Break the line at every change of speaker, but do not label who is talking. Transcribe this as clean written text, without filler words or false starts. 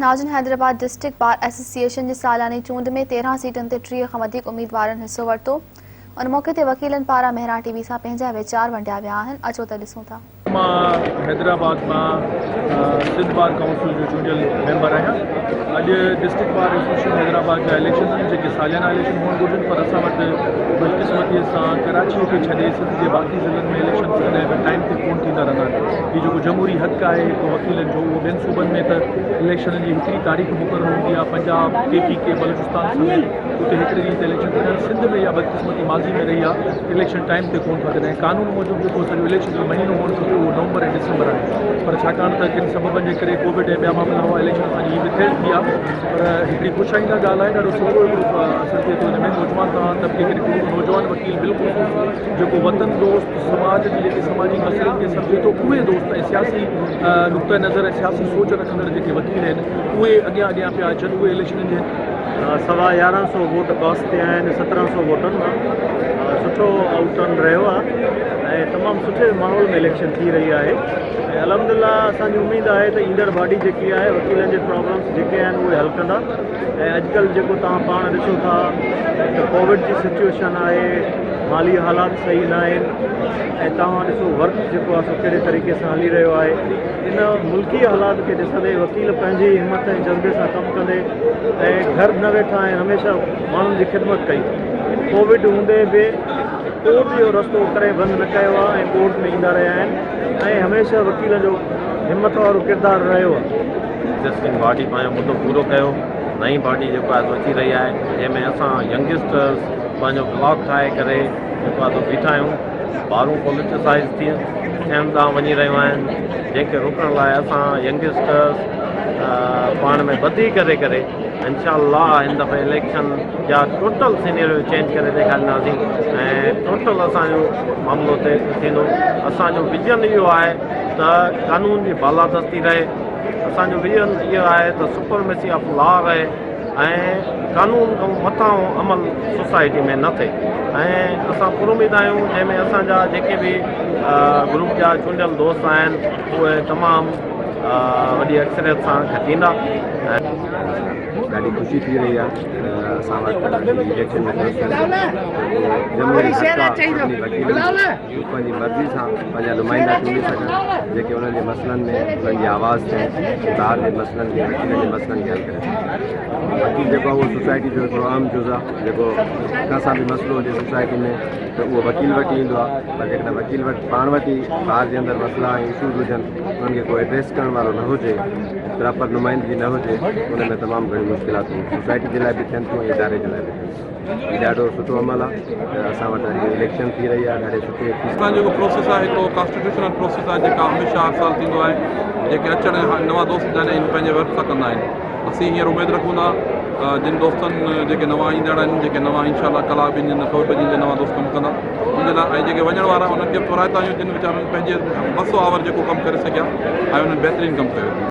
नाज़रीन, Hyderabad district bar association जी सालानी चूंड में 13 सीटन ते 30 खां वधीक उम्मीदवारनि हिस्सो वरितो। उन मौक़े ते वकीलनि पारां मेहरा टीवी सां पंहिंजा वीचार वंडिया विया आहिनि। अचो त ॾिसूं था।
हैदराबाद में सिंध बार काउंसिल जो चूंडियल मेंबर आहियां। अॼु डिस्ट्रिक्ट बार एसोसिएशन हैदराबाद जा इलेक्शन जेके सालियाना इलेक्शन हुअणु घुरिजनि, पर असां वटि बदकिस्मतीअ सां कराची खे छॾे सिंध जे बाक़ी ज़िलनि में इलेक्शन कॾहिं बि टाइम ते कोन थींदा रहंदा आहिनि। हीउ जेको जमहूरी हक़ आहे हिकु वकीलनि जो, उहो ॿियनि सूबनि में त इलेक्शन जी हिकिड़ी तारीख़ मुक़ररु हूंदी आहे। पंजाब, के बलूचिस्तान समेत उते हिकिड़े ॾींहं ते इलेक्शन करणु। सिंध में इहा बदकिस्मती माज़ी में रही आहे, इलेक्शन टाइम ते कोन था कढनि। कानून मूजिबि जेको सॼो इलेक्शन जो महीनो हुअणु खपे उहो नवंबर ऐं डिसंबर आहे, पर छाकाणि त किन सबबनि जे करे कोविड ऐं ॿिया मामला हुआ, इलेक्शन असांजी विथेल थी आहे। पर हिकिड़ी ख़ुशाईंदा ॻाल्हि आहे, ॾाढो सुठो हिकिड़ो असरु थिए थो हिन में। नौजवान तव्हां तबिके खे ॾिठो, नौजवान वकील बिल्कुलु जेको वतन दोस्त, समाज जी जेके समाजी मसइलनि खे सम्झे थो, उहे दोस्त ऐं सियासी नुक़्ते नज़र ऐं सियासी सोच रखंदड़ जेके वकील आहिनि, उहे अॻियां पिया अचनि। उहे इलेक्शन जे
1150 वोट कास्ट थिया आहिनि 1700 वोटनि मां। सुठो आउटर्न रहियो आहे ऐं तमामु सुठे माहौल में इलेक्शन थी रही आहे। ऐं अलहमदिल्ला असांजी उमेदु आहे त ईंदड़ बॉडी जेकी आहे वकीलनि जे प्रॉब्लम्स जेके आहिनि उहे हल कंदा। ऐं अॼुकल्ह जेको तव्हां पाण ॾिसो था त कोविड जी सिचुएशन आहे, माली हालात सही न आहिनि ऐं तव्हां ॾिसो वर्क जेको आहे सो कहिड़े तरीक़े सां हली रहियो आहे। इन मुल्की हालात खे ॾिसंदे वकील पंहिंजी हिमत ऐं जज़्बे सां कमु कंदे ऐं घर न वेठा आहिनि, हमेशह माण्हुनि जी ख़िदमत कई। कोविड हूंदे बि कोर्ट जो रस्तो करे बंदि न कयो आहे ऐं कोर्ट में ईंदा रहिया आहिनि ऐं हमेशह वकील जो हिमत वारो किरदारु रहियो आहे।
एग्ज़िस्टिंग बॉडी पंहिंजो मुद्दो पूरो कयो। नई बॉडी जेको आहे अची रही आहे, जंहिंमें असां यंगस्टर्स पंहिंजो ब्लॉक ठाहे करे जेको आहे बीठा आहियूं। ॿारूं पॉलिटिसाइज़ थियण ॾांहुं वञी रहियूं आहिनि, जंहिंखे रोकण लाइ असां यंगस्टर्स पाण में ॿधी करे इंशाअल्लाह हिन दफ़े इलेक्शन जा टोटल सीनियर चेंज करे ॾेखारींदासीं ऐं टोटल असांजो मामिलो थींदो। असांजो विजन इहो आहे त कानून जी बालादस्ती रहे। असांजो विजन इहो आहे त सुपरमेसी ऑफ लॉ रहे ऐं कानून खां मथां अमल सोसाइटी में न थिए। ऐं असां पुरुमीद आहियूं जंहिंमें असांजा जेके बि ग्रुप जा चूंडियल दोस्त आहिनि उहे तमामु वॾी अक्सरियत सां खटींदा।
ॾाढी ख़ुशी थी रही आहे असां वटि इलेक्शन में जमहूरी हक़ आहे वकील पंहिंजी मर्ज़ी सां पंहिंजा नुमाइंदा चूंडे सघनि, जेके उन्हनि जे मसइलनि में उन्हनि जी आवाज़ थियनि, ॿार जे मसइलनि खे, वकीलनि जे मसइलनि खे हल करे। वकील जेको आहे उहो सोसाइटी जो हिकिड़ो आम जुज़ आहे, जेको कंहिंसां बि मसइलो हुजे सोसाइटी में त उहो वकील वटि ईंदो आहे। पर जेकॾहिं वकील वटि पाण वटि ई ॿार जे अंदरि मसइला ऐं इशूज़ हुजनि, उन्हनि खे कोई एड्रेस करण वारो न हुजे, प्रॉपर नुमाइंदगी न हुजे, उन में तमामु घणी मुश्किलातूं सोसाइटी जे लाइ बि थियनि थियूं ऐं इदारे जे लाइ बि थियनि थियूं। हीउ ॾाढो सुठो अमल आहे। असां वटि अॼु इलेक्शन थी रही आहे ॾाढे सुठे।
असां जेको प्रोसेस आहे हिकिड़ो कॉन्स्टिट्यूशनल प्रोसेस आहे जेका हमेशह हर साल थींदो आहे। जेके अचण नवां दोस्त आहिनि पंहिंजे वर्क सां कंदा आहिनि। असीं हींअर उमेदु रखूं था जिन दोस्तनि जेके नवां ईंदड़ आहिनि, जेके नवां इंशाअल्लाह कलाक ॿिनि ॾींहंनि थोरे ॿिनि नवां दोस्त कमु कंदा उन लाइ, ऐं जेके वञण वारा उन्हनि खे बि थोराईंदा आहियूं जिन वीचारनि पंहिंजे 200 आवर जेको कमु करे सघिया ऐं उन्हनि बहितरीनु कमु कयो।